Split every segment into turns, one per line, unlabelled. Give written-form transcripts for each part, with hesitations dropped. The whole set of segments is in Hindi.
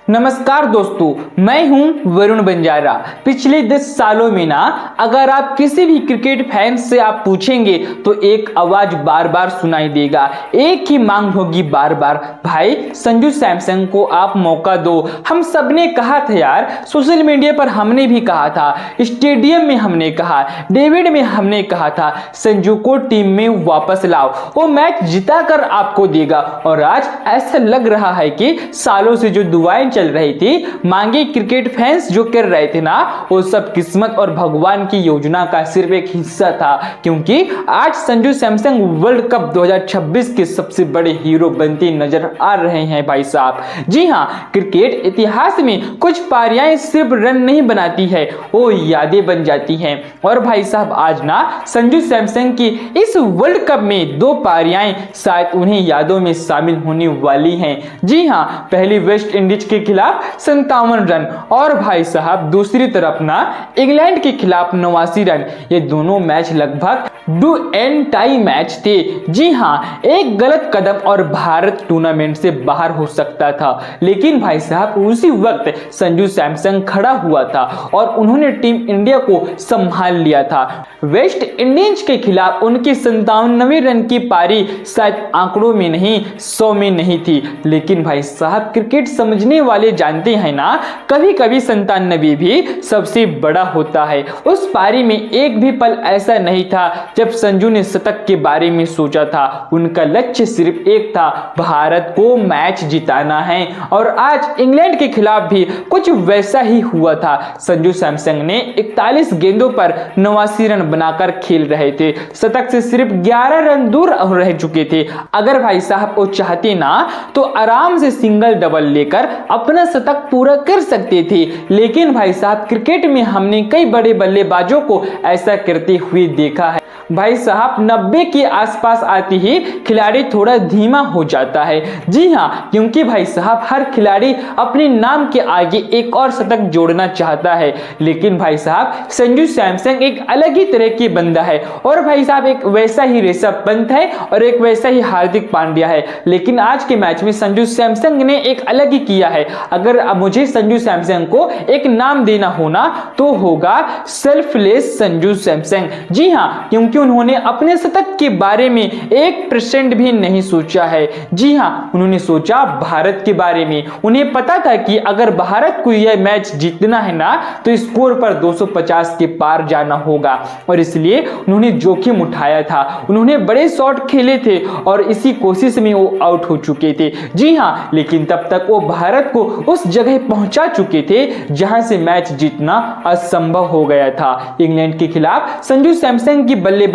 नमस्कार दोस्तों, मैं हूं वरुण बंजारा। पिछले 10 सालों में ना अगर आप किसी भी क्रिकेट फैन से आप पूछेंगे तो एक आवाज बार बार सुनाई देगा, एक ही मांग होगी बार बार, भाई संजू सैमसन को आप मौका दो। हम सब ने कहा था यार, सोशल मीडिया पर हमने भी कहा था, स्टेडियम में हमने कहा, डेविड में हमने कहा था, संजू को टीम में वापस लाओ, वो मैच जिता कर आपको देगा। और आज ऐसा लग रहा है कि सालों से जो दुआएं चल रही थी, मांगे क्रिकेट फैंस जो कर रहे थे ना, वो सब किस्मत और भगवान की योजना का सिर्फ एक हिस्सा था। क्योंकि आज संजू सैमसन वर्ल्ड कप 2026 के सबसे बड़े हीरो बनते नजर आ रहे हैं भाई साहब। जी हां, क्रिकेट इतिहास में कुछ पारियां सिर्फ रन नहीं बनाती है, वो यादें बन जाती हैं। और भाई साहब आज ना संजू सैमसन की इस वर्ल्ड कप में 2 पारियां शायद उन्हें यादों में शामिल होने वाली हैं। जी हां, पहली वेस्ट इंडीज के खिलाफ 57 रन और भाई साहब दूसरी तरफ ना इंग्लैंड के खिलाफ 89 रन। ये दोनों मैच लगभग डू एंड टाई मैच थे। जी हां, एक गलत कदम और भारत टूर्नामेंट से बाहर हो सकता था, लेकिन भाई साहब उसी वक्त संजू सैमसन खड़ा हुआ था और उन्होंने टीम इंडिया को संभाल लिया था। वेस्ट इंडीज के खिलाफ उनकी 97 रन की पारी शायद आंकड़ों में नहीं 100 में नहीं थी, लेकिन भाई साहब क्रिकेट समझने वाले जानते हैं ना, कभी कभी 97 भी सबसे बड़ा होता है। उस पारी में एक भी पल ऐसा नहीं था जब संजू ने शतक के बारे में सोचा था। उनका लक्ष्य सिर्फ एक था, भारत को मैच जिताना है। और आज इंग्लैंड के खिलाफ भी कुछ वैसा ही हुआ था। संजू सैमसन ने 41 गेंदों पर 89 रन बनाकर खेल रहे थे, शतक से सिर्फ 11 रन दूर रह चुके थे। अगर भाई साहब वो चाहते ना तो आराम से सिंगल डबल लेकर अपना शतक पूरा कर सकते थे, लेकिन भाई साहब क्रिकेट में हमने कई बड़े बल्लेबाजों को ऐसा करते हुए देखा है। भाई साहब 90 के आसपास आते ही खिलाड़ी थोड़ा धीमा हो जाता है। जी हां, क्योंकि भाई साहब हर खिलाड़ी अपने नाम के आगे एक और शतक जोड़ना चाहता है, लेकिन भाई साहब संजू सैमसन एक अलग ही तरह की बंदा है। और भाई साहब एक वैसा ही ऋषभ पंत है और एक वैसा ही हार्दिक पांड्या है, लेकिन आज के मैच में संजू सैमसन ने एक अलग ही किया है। अगर मुझे संजू सैमसन को एक नाम देना होना तो होगा सेल्फलेस संजू सैमसन। जी हां, क्योंकि उन्होंने अपने शतक के बारे में 1% भी नहीं सोचा है। जी हां, उन्होंने सोचा भारत के बारे में। उन्हें पता था कि अगर भारत को यह मैच जीतना है ना तो स्कोर पर 250 के पार जाना होगा, और इसलिए उन्होंने जोखिम उठाया था। उन्होंने बड़े शॉट खेले थे और इसी कोशिश में वो आउट हो चुके थे। जी हां, लेकिन तब तक वो भारत को उस जगह पहुंचा चुके थे जहां से मैच जीतना असंभव हो गया था। इंग्लैंड के खिलाफ संजू सैमसन की बल्लेबाजी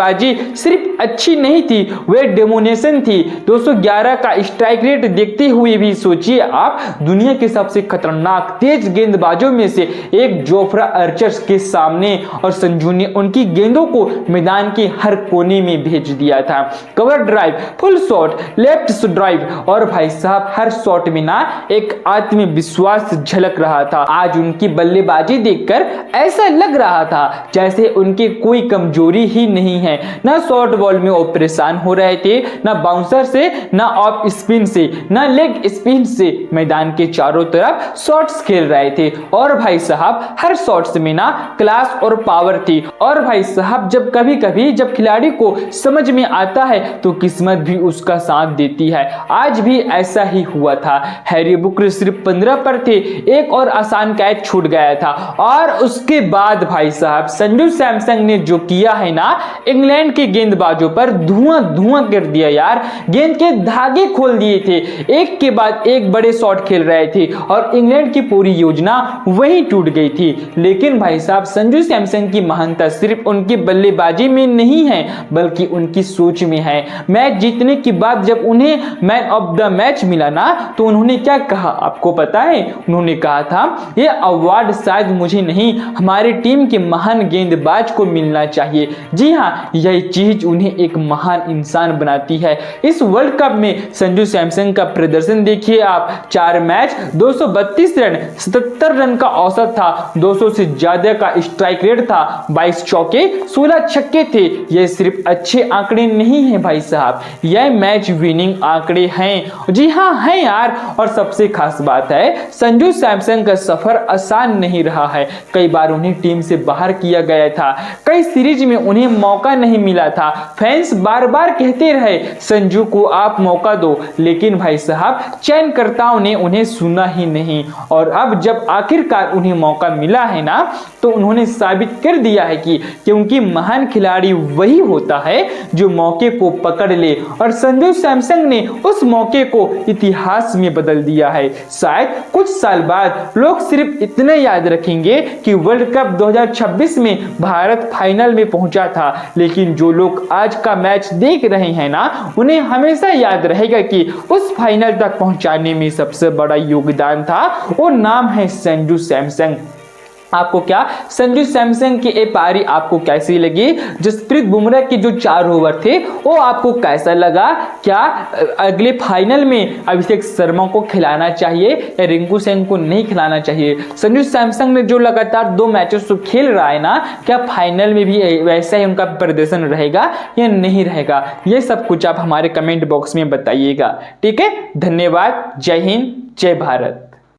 सिर्फ अच्छी नहीं थी, वह डोमिनेशन थी। 211 का स्ट्राइक रेट देखते हुए भी सोचिए आप, दुनिया के सबसे खतरनाक तेज गेंदबाजों में से एक जोफ्रा आर्चर के सामने, और संजू ने उनकी गेंदों को मैदान के हर कोने में भेज दिया था। Cover drive, full shot, left drive, और भाई साहब हर शॉट में ना एक आत्मविश्वास झलक रहा था। आज उनकी बल्लेबाजी देखकर ऐसा लग रहा था जैसे उनकी कोई कमजोरी ही नहीं है। ना शॉर्ट बॉल में वो परेशान हो रहे थे, ना बाउंसर से, ना ऑफ स्पिन से, ना लेग स्पिन से। मैदान के चारों तरफ शॉट्स खेल रहे थे और भाई साहब हर शॉट्स में ना क्लास और पावर थी। और भाई साहब जब कभी कभी जब खिलाड़ी को समझ में आता है तो किस्मत भी उसका साथ देती है। आज भी ऐसा ही हुआ था। हैरी बुकर सिर्फ 15 पर थे, एक और आसान कैच छूट गया था, और उसके बाद भाई साहब संजू सैमसन ने जो किया है ना, इंग्लैंड के गेंदबाजों पर धुआं धुआं कर दिया यार। गेंद के धागे खोल दिए थे, एक के बाद एक बड़े शॉट खेल रहे थे और इंग्लैंड की पूरी योजना वहीं टूट गई थी। लेकिन भाई साहब संजू सैमसन की महानता सिर्फ उनकी बल्लेबाजी में नहीं है, बल्कि उनकी सोच में है। मैच जीतने के बाद जब उन्हें मैन ऑफ द मैच मिला ना तो उन्होंने क्या कहा आपको पता है? उन्होंने कहा था, यह अवार्ड शायद मुझे नहीं, हमारी टीम के महान गेंदबाज को मिलना चाहिए। जी हां, यही चीज उन्हें एक महान इंसान बनाती है। इस वर्ल्ड कप में संजू सैमसन का प्रदर्शन देखिए आप, 4 मैच 232 रन, 77 रन का औसत था, 200 से ज्यादा का स्ट्राइक रेट था, 22 चौके 16 छक्के थे। ये सिर्फ अच्छे आंकड़े नहीं है भाई साहब, यह मैच विनिंग आंकड़े हैं। जी हाँ है यार। और सबसे खास बात है संजू सैमसन का सफर आसान नहीं रहा है। कई बार उन्हें टीम से बाहर किया गया था, कई सीरीज में उन्हें मौका नहीं मिला था। फैंस बार बार कहते रहे संजू को आप मौका दो, लेकिन भाई साहब चयनकर्ताओं ने उन्हें सुना ही नहीं। और अब जब आखिरकार उन्हें मौका मिला है ना, तो उन्होंने साबित कर दिया है कि क्योंकि महान खिलाड़ी वही होता है जो मौके को पकड़ ले, और संजू सैमसन ने उस मौके को इतिहास में बदल दिया है। शायद कुछ साल बाद लोग सिर्फ इतने याद रखेंगे कि वर्ल्ड कप 2026 में भारत फाइनल में पहुंचा था, लेकिन जो लोग आज का मैच देख रहे हैं ना, उन्हें हमेशा याद रहेगा कि उस फाइनल तक पहुंचाने में सबसे बड़ा योगदान था, वो नाम है संजू सैमसन। आपको क्या संजू सैमसन की ये पारी आपको कैसी लगी? जसप्रीत बुमराह के जो 4 ओवर थे वो आपको कैसा लगा? क्या अगले फाइनल में अभिषेक शर्मा को खिलाना चाहिए या रिंकू सिंह को नहीं खिलाना चाहिए? संजू सैमसन ने जो लगातार 2 मैचेस तो खेल रहा है ना, क्या फाइनल में भी वैसा ही उनका प्रदर्शन रहेगा या नहीं रहेगा? ये सब कुछ आप हमारे कमेंट बॉक्स में बताइएगा। ठीक है, धन्यवाद। जय हिंद, जय भारत।